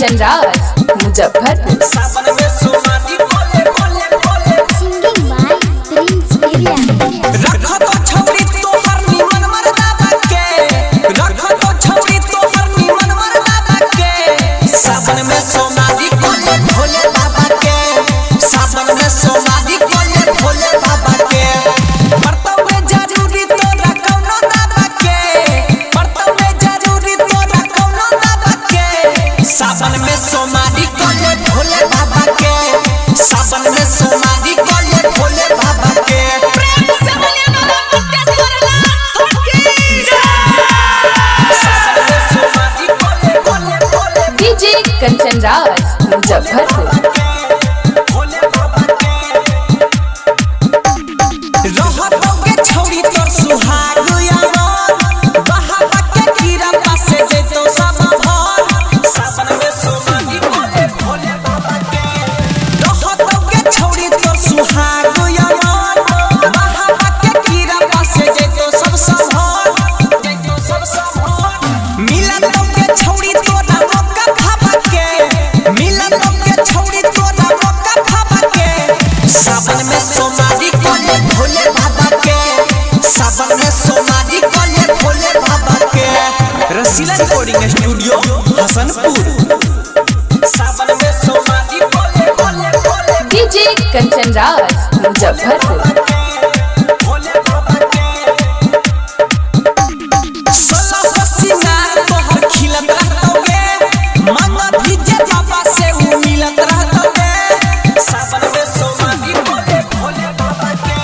कंचन राज मुजफ्फरपुर। सावन में सोमारी बोले बोले बोले सिंगिंग बाय प्रिंस बिरिया। रखो तो छौरी तोहर निमन मर्दाबा के, रखो तो छौरी तोहर निमन मर्दाबा के। सावन में सोमारी बोले भोले बाबा के, सावन में सोमारी बोले भोले बाबा के। परतवे जरूरी तोरा कौनो दाबा के, परतवे जरूरी तोरा कौनो दाबा के। सावन में सोमारी बोले भोले बाबा के, सावन में सोमारी बोले भोले बाबा के। डीजे कंचन राज मुजफ्फरपुर। रहतोगे छौरी तोर सुहाग यार, बहावा के कीड़ा पासे जैतो सब भर। सावन में सोमारी बोले भोले बाबा के। रहतोगे छौरी तोर सुहाग यार, बहावा के कीड़ा पासे जैतो सब भर, जैतो सब भर। मिलन लोगे छौरी तोरा मौका खावा के, मिलन लोगे छौरी तोरा मौका खावा के। सावन में सोमारी बोले भोले बाबा के, सावन में सोमारी बोले भोले बाबा के। रसीला रिकॉर्डिंग स्टूडियो हसनपुर। सावन में सोमारी बोले बोले बोले डीजे कंचन राज मुजफ्फरपुर। भोले बाबा के। सोलह सिंगार तोहर खिलत रहतोगे, मांगा भीजे बाबा से उ मिलत रहतोगे। सावन में सोमारी बोले भोले बाबा के।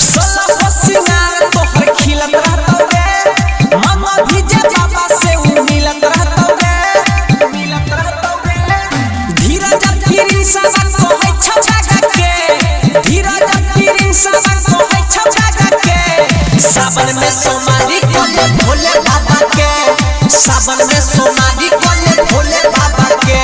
सोलह सिंगार तोहर खिलत रहतोगे, मांगा भीजे बाबा से उ मिलत रहतोगे, मिलत रहतोगे। धीरज फिरी सावन को है छछागा के, धीरज फिरी सावन को है छछागा के। सावन में सोमारी बोले भोले बाबा के, सावन में सोमारी बोले भोले बाबा के।